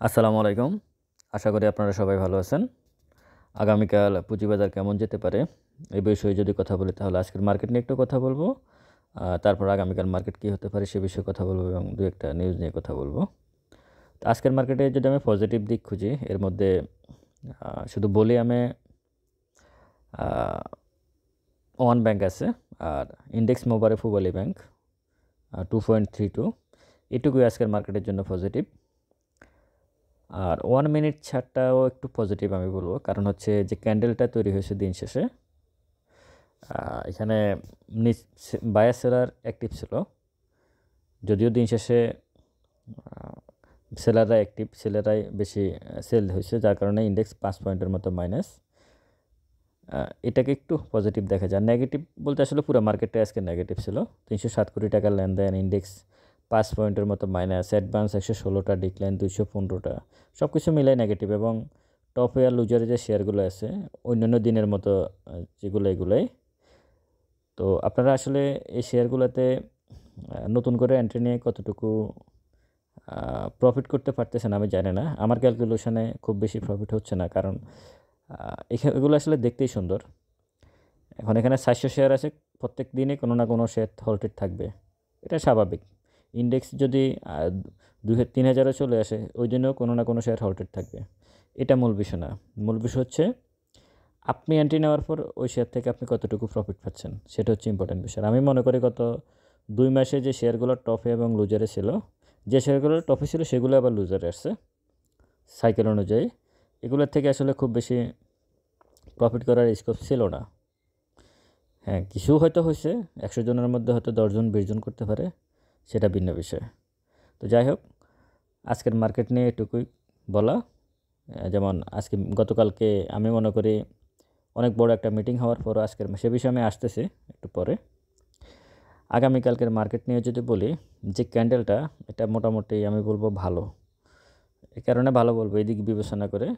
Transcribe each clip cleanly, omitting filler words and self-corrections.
আসসালামু আলাইকুম। আশা করি আপনারা সবাই ভালো আছেন। আগামীকাল পুঁজিবাজার কেমন যেতে পারে, এই বিষয়ে যদি কথা বলি তাহলে আজকের মার্কেট নিয়ে একটু কথা বলবো। তারপর আগামীকাল মার্কেট কী হতে পারে সে বিষয়ে কথা বলবো এবং ২-১ টা নিউজ নিয়ে কথা বলবো। তো আজকের মার্কেটে যদি আমি পজিটিভ দিক খুঁজি, এর মধ্যে শুধু বলিয়ামে ওয়ান ব্যাংক আছে, আর ইন্ডেক্স মোবারে পূবালী ব্যাংক 2.32, এটুকুই আজকের মার্কেটের জন্য পজিটিভ। আর 1 মিনিট ছাড়টাও একটু পজিটিভ আমি বলবো, কারণ হচ্ছে যে ক্যান্ডেলটা তৈরি হয়েছে দিন শেষে, এখানে বায়ার সেলার অ্যাক্টিভ ছিল, যদিও দিন শেষে সেলাররা অ্যাক্টিভ, সেলাররাই বেশি সেল হয়েছে, যার কারণে ইন্ডেক্স 5 পয়েন্টের মতো মাইনাস। এটাকে একটু পজিটিভ দেখা যায়। নেগেটিভ বলতে আসলে পুরো মার্কেটটাই আজকে নেগেটিভ ছিল। 307 কোটি টাকার লেনদেন, ইন্ডেক্স 5 পয়েন্টের মতো মাইনাস, অ্যাডভান্স 116টা, ডিক্লাইন 215টা, সব কিছু মিলাই নেগেটিভ। এবং টপে আর লুজারে যে শেয়ারগুলো আছে অন্যান্য দিনের মতো এগুলোই। তো আপনারা আসলে এই শেয়ারগুলোতে নতুন করে এন্ট্রি নিয়ে কতটুকু প্রফিট করতে পারতেছেন আমি জানি না। আমার ক্যালকুলেশনে খুব বেশি প্রফিট হচ্ছে না, কারণ এগুলো আসলে দেখতেই সুন্দর। এখন এখানে 400 শেয়ার আছে, প্রত্যেক দিনই কোনো না কোনো শেয়ার হল্টেড থাকবে, এটা স্বাভাবিক। ইন্ডেক্স যদি 2-3 হাজারও চলে আসে, ওই দিনেও কোনো না কোনো শেয়ার হল্টেড থাকবে, এটা মূল বিষয় না। মূল বিষয় হচ্ছে আপনি এন্ট্রি নেওয়ার পর ওই শেয়ার থেকে আপনি কতটুকু প্রফিট পাচ্ছেন, সেটা হচ্ছে ইম্পর্টেন্ট বিষয়। আমি মনে করি গত 2 মাসে যে শেয়ারগুলো টপে এবং লুজারে ছিল, যে শেয়ারগুলো টপে ছিল সেগুলো আবার লুজারে আসছে সাইকেল অনুযায়ী। এগুলোর থেকে আসলে খুব বেশি প্রফিট করার স্কোপ ছিল না। হ্যাঁ, কিছু হয়তো হয়েছে, 100 জনের মধ্যে হয়তো 10 জন 20 জন করতে পারে, সেটা ভিন্ন বিষয়। তো যাই হোক, আজকের মার্কেট নিয়ে এটুকুই বলা। যেমন আজকে গতকালকে আমি মনে করি অনেক বড় একটা মিটিং হওয়ার পর আজকের সে বিষয়ে আমি আসতেছি একটু পরে। আগামীকালকের মার্কেট নিয়ে যদি বলি, যে ক্যান্ডেলটা, এটা মোটামুটি আমি বলবো ভালো। এই কারণে ভালো বলবো, এদিক বিবেচনা করে,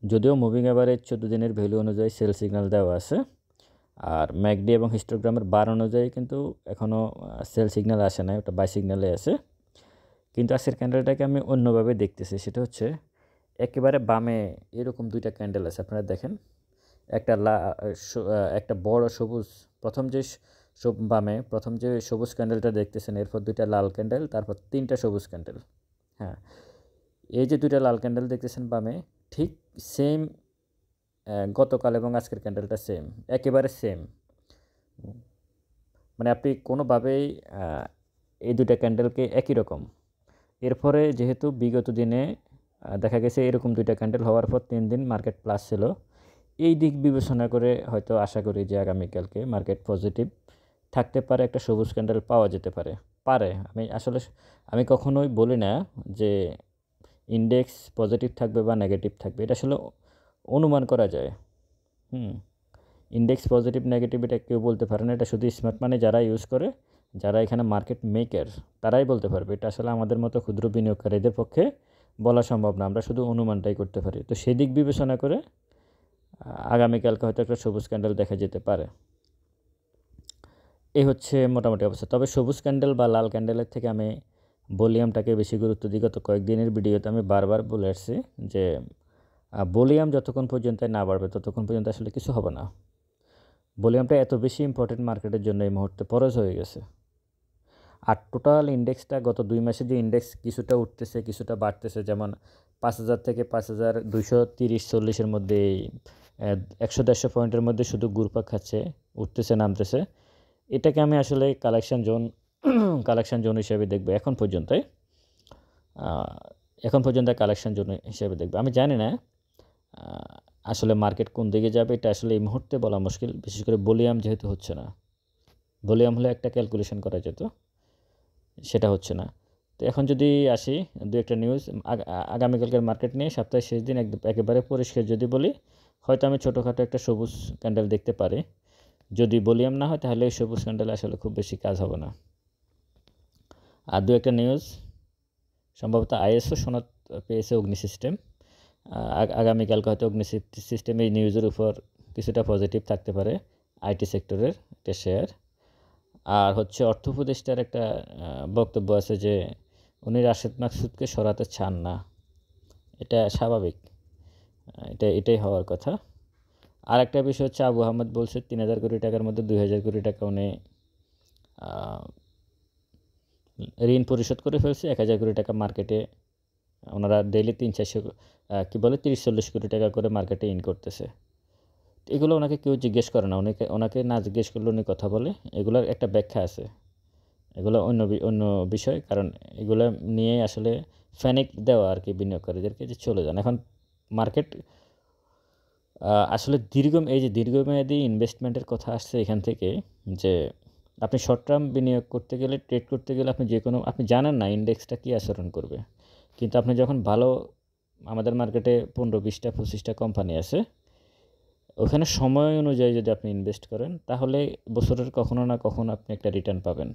যদিও মুভিং এভারেজ 14 দিনের ভ্যালু অনুযায়ী সেল সিগন্যাল দেওয়া আছে, আর ম্যাকডি এবং হিস্টোগ্রামের বার অনুযায়ী কিন্তু এখনও সেল সিগন্যাল আসে নাই, ওটা বাই সিগন্যালে আছে। কিন্তু আজকের ক্যান্ডেলটাকে আমি অন্যভাবে দেখতেছি, সেটা হচ্ছে একেবারে বামে এরকম 2টা ক্যান্ডেল আছে, আপনারা দেখেন। একটা বড় সবুজ, বামে প্রথম যে সবুজ ক্যান্ডেলটা দেখতেছেন, এরপর 2টা লাল ক্যান্ডেল, তারপর 3টা সবুজ ক্যান্ডেল। হ্যাঁ, এই যে 2টা লাল ক্যান্ডেল দেখতেছেন বামে, ঠিক সেম গতকাল এবং আজকের ক্যান্ডেলটা সেম, একেবারে সেম। মানে আপনি কোনোভাবেই এই 2টা ক্যান্ডেলকে একই রকম। এরপরে যেহেতু বিগত দিনে দেখা গেছে এরকম 2টা ক্যান্ডেল হওয়ার পর 3 দিন মার্কেট প্লাস ছিল, এই দিক বিবেচনা করে হয়তো আশা করি যে আগামীকালকে মার্কেট পজিটিভ থাকতে পারে, একটা সবুজ ক্যান্ডেল পাওয়া যেতে পারে। আমি কখনোই বলি না যে ইন্ডেক্স পজিটিভ থাকবে বা নেগেটিভ থাকবে, এটা আসলে অনুমান করা যায়। ইন্ডেক্স পজিটিভ নেগেটিভ এটা কেউ বলতে পারে না, এটা শুধু স্মার্ট মানি যারা ইউজ করে, যারা এখানে মার্কেট মেকার, তারাই বলতে পারবে। এটা আসলে আমাদের মতো ক্ষুদ্র বিনিয়োগকারীদের পক্ষে বলা সম্ভব না, আমরা শুধু অনুমানটাই করতে পারি। তো সেই দিক বিবেচনা করে আগামীকালকে হয়তো একটা সবুজ ক্যান্ডেল দেখা যেতে পারে। এই হচ্ছে মোটামুটি অবস্থা। তবে সবুজ ক্যান্ডেল বা লাল ক্যান্ডেলের থেকে আমি ভলিউমটাকে বেশি গুরুত্ব দিই। গত কয়েকদিনের ভিডিওতে আমি বারবার বলে আসছি যে ভলিউম যতক্ষণ পর্যন্ত না বাড়বে ততক্ষণ পর্যন্ত আসলে কিছু হবে না। ভলিউমটা এত বেশি ইম্পর্টেন্ট মার্কেটের জন্য এই মুহূর্তে পরজ হয়ে গেছে। আর টোটাল ইন্ডেক্সটা গত 2 মাসে যে ইন্ডেক্স কিছুটা উঠতেছে কিছুটা বাড়তেছে, যেমন 5,000 থেকে 5,230-40-এর মধ্যে 100-150 পয়েন্টের মধ্যে শুধু ঘুরপাক খাচ্ছে, উঠতেছে নামতেছে। এটাকে আমি আসলে কালেকশন জোন হিসেবে দেখব এখন পর্যন্ত কালেকশন জোন হিসেবে দেখব। আমি জানি না আসলে মার্কেট কোন দিকে যাবে, এটা আসলে এই মুহূর্তে বলা মুশকিল, বিশেষ করে ভলিউম যেহেতু হচ্ছে না। ভলিউম হলে একটা ক্যালকুলেশন করা যেত, সেটা হচ্ছে না। তো এখন যদি আসি 2-একটা নিউজ আগামীকালকের মার্কেট নিয়ে, সপ্তাহের শেষ দিন একেবারে পরিষ্কার যদি বলি, হয়তো আমি ছোটোখাটো একটা সবুজ ক্যান্ডেল দেখতে পারি। যদি ভলিউম না হয় তাহলে এই সবুজ ক্যান্ডেলে আসলে খুব বেশি কাজ হবে না। আর 2-একটা নিউজ, সম্ভবত আইএসও সনদ পেয়েছে অগ্নি সিস্টেম। আগামীকালকে হয়তো অগ্নি সিস্টেম এই নিউজের উপর কিছুটা পজিটিভ থাকতে পারে, আইটি সেক্টরের একটা শেয়ার। আর হচ্ছে অর্থ উপদেষ্টার একটা বক্তব্য আছে যে উনি রাশেদ মাকসুদকে সরাতে চান না। এটা স্বাভাবিক, এটাই হওয়ার কথা। আরেকটা বিষয় হচ্ছে আবু আহমেদ বলছে 3,000 কোটি টাকার মধ্যে 2,000 কোটি টাকা উনি ঋণ পরিশোধ করে ফেলছে। 1,000 কোটি টাকা মার্কেটে ওনারা ডেইলি 300-400 কি বলে 30-40 কোটি টাকা করে মার্কেটে ইন করতেছে। এগুলো ওনাকে কেউ জিজ্ঞেস করে না, ওনাকে না জিজ্ঞেস করলে উনি কথা বলে। এগুলোর একটা ব্যাখ্যা আছে, এগুলো অন্য বিষয়। কারণ এগুলো নিয়ে আসলে ফ্যানিক দেওয়া আর কি বিনিয়োগকারীদেরকে যে চলে যান। এখন মার্কেট আসলে এই যে দীর্ঘমেয়াদী ইনভেস্টমেন্টের কথা আসছে এখান থেকে, যে আপনি শর্ট টার্ম বিনিয়োগ করতে গেলে, ট্রেড করতে গেলে আপনি জানেন না ইন্ডেক্সটা কী আচরণ করবে। কিন্তু আপনি যখন আমাদের মার্কেটে 15-20টা 25টা কোম্পানি আছে, ওখানে সময় অনুযায়ী যদি আপনি ইনভেস্ট করেন তাহলে বছরের কখনো না কখনো আপনি একটা রিটার্ন পাবেন।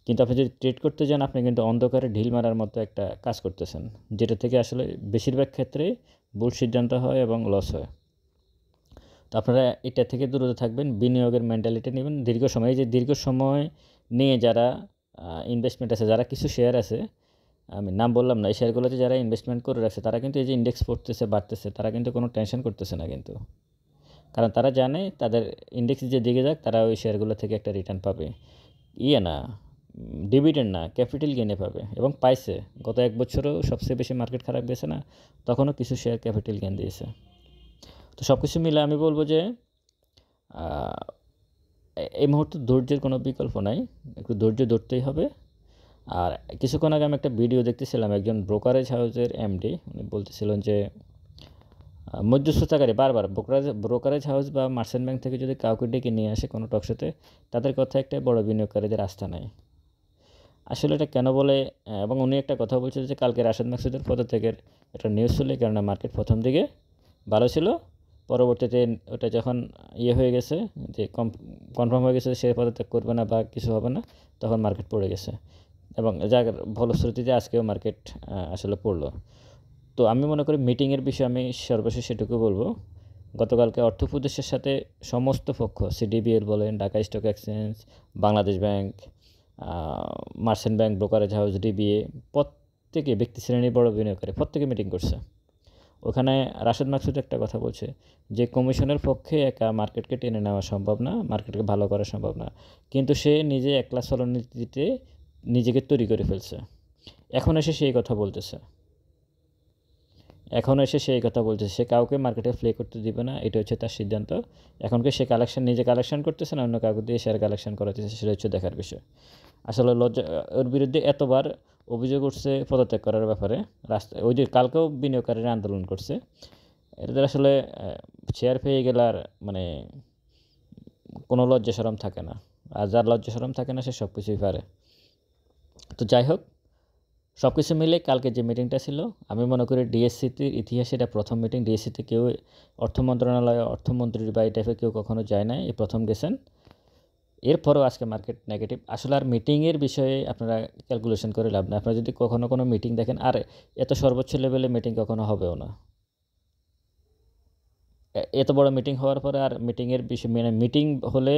কিন্তু আপনি যদি ট্রেড করতে যান, আপনি কিন্তু অন্ধকারে ঢিল মারার মতো একটা কাজ করতেছেন, যেটা থেকে আসলে বেশিরভাগ ক্ষেত্রে ভুল সিদ্ধান্ত হয় এবং লস হয়। তো আপনারা এটা থেকে দূরে থাকবেন, বিনিয়োগের মেন্টালিটি নেবেন দীর্ঘ সময়। এই যে দীর্ঘ সময় নিয়ে যারা ইনভেস্টমেন্ট আছে, যারা কিছু শেয়ার আছে, আমি নাম বললাম না, এই শেয়ারগুলোতে যারা ইনভেস্টমেন্ট করে রাখছে তারা কিন্তু এই যে ইন্ডেক্স পড়তেছে, বাড়তেছে, তারা কিন্তু কোনো টেনশন করতেছে না কিন্তু। কারণ তারা জানে তাদের ইন্ডেক্স যে দিকে যাক, তারা ওই শেয়ারগুলো থেকে একটা রিটার্ন পাবে। ডিভিডেন্ড না, ক্যাপিটাল গেইনে পাবে, এবং পাইছে। গত 1 বছরও সবচেয়ে বেশি মার্কেট খারাপ গেছে না, তখনও কিছু শেয়ার ক্যাপিটাল গেইন দিয়েছে। তো সব কিছু মিলে আমি বলবো যে এই মুহূর্তে ধৈর্যের কোনো বিকল্প নাই, একটু ধৈর্য ধরতেই হবে। আর কিছুক্ষণ আগে আমি একটা ভিডিও দেখতেছিলাম, একজন ব্রোকারেজ হাউসের এমডি, উনি বলতেছিলেন যে মধ্যস্থতাকারী বারবার ব্রোকারেজ হাউস বা মার্চেন্ট ব্যাংক থেকে যদি কাউকে ডেকে নিয়ে আসে কোনো টকশোতে, তাদের কথা একটাই, বড় বিনিয়োগকারীদের আস্থা নেই। আসলে এটা কেন বলে, এবং উনি একটা কথা বলছিল যে কালকে রাশেদ মাকসুদের পদত্যাগের একটা নিউজ ছিল, কারণ মার্কেট প্রথম দিকে ভালো ছিল, পরবর্তীতে ওটা যখন হয়ে গেছে, যে কনফার্ম হয়ে গেছে সে পদত্যাগ করবে না বা কিছু হবে না, তখন মার্কেট পড়ে গেছে। এবং যার ফলশ্রুতিতে আজকেও মার্কেট আসলে পড়লো। তো আমি মনে করি মিটিংয়ের বিষয়ে আমি সর্বশেষ সেটুকু বলবো, গতকালকে অর্থ উপদেষ্টার সাথে সমস্ত পক্ষ, সিডিবিএল বলেন, Dhaka stock exchange, Bangladesh bank, merchant bank, brokerage house, DBA, প্রত্যেকে ব্যক্তি শ্রেণীর বড় বিনিয়োগকারী প্রত্যেকে মিটিং করছে। ওখানে রাশেদ মাকসুদ একটা কথা বলছে যে কমিশনের পক্ষে একা মার্কেটকে টেনে নেওয়া সম্ভব না, মার্কেটকে ভালো করা সম্ভব না, কিন্তু সে নিজে একলা চলনীতিতে নিজেকে তৈরি করে ফেলছে। এখন এসে সেই কথা বলতেছে, সে কাউকে মার্কেটে প্লে করতে দিবে না, এটা হচ্ছে তার সিদ্ধান্ত। এখনকে সে নিজে কালেকশন করতেছে না, অন্য কাউকে দিয়ে শেয়ার কালেকশন করাতেছে, সেটা হচ্ছে দেখার বিষয়। আসলে ওর বিরুদ্ধে এতবার অভিযোগ উঠছে পদত্যাগ করার ব্যাপারে, ওই যে কালকেও বিনিয়োগকারীরা আন্দোলন করছে। এদের আসলে শেয়ার পেয়ে গেলে আর মানে কোনো লজ্জা শরম থাকে না, আর যার লজ্জা শরম থাকে না সে সব কিছুই পারে। তো যাই হোক, সব কিছু মিলে কালকে যে মিটিংটা ছিল, আমি মনে করি ডিএসসিটির ইতিহাসে এটা প্রথম মিটিং। ডিএসসিতে কেউ অর্থ মন্ত্রণালয়ে অর্থমন্ত্রীর বা এই টাইপের কেউ কখনো যায় না, এই প্রথম গেছেন। এরপরও আজকে মার্কেট নেগেটিভ। আসলে আর মিটিংয়ের বিষয়ে আপনারা ক্যালকুলেশন করে লাভ না। আপনারা যদি কখনো কোনো মিটিং দেখেন, আর এত সর্বোচ্চ লেভেলে মিটিং কখনো হবেও না। এত বড় মিটিং হওয়ার পরে আর মিটিংয়ের বিষয় মিটিং হলে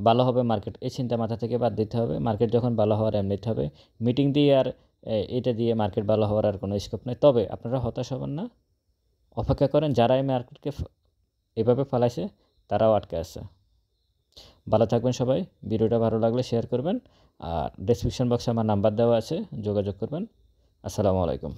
ভালো হবে মার্কেট, এই চিন্তা মাথা থেকে বাদ দিতে হবে। মার্কেট যখন ভালো হওয়ার এমনিতে হবে, মিটিং দিয়ে আর এটা দিয়ে মার্কেট ভালো হওয়ার আর কোনো স্কোপ নেই। তবে আপনারা হতাশ হবেন না, অপেক্ষা করেন, যারা এই মার্কেটকে এভাবে ফালাইছে তারাও আটকে আছে। ভালো থাকবেন সবাই, ভিডিওটা ভালো লাগলে শেয়ার করবেন, আর ডেসক্রিপশন বক্সে আমার নাম্বার দেওয়া আছে, যোগাযোগ করবেন। আসসালামু আলাইকুম।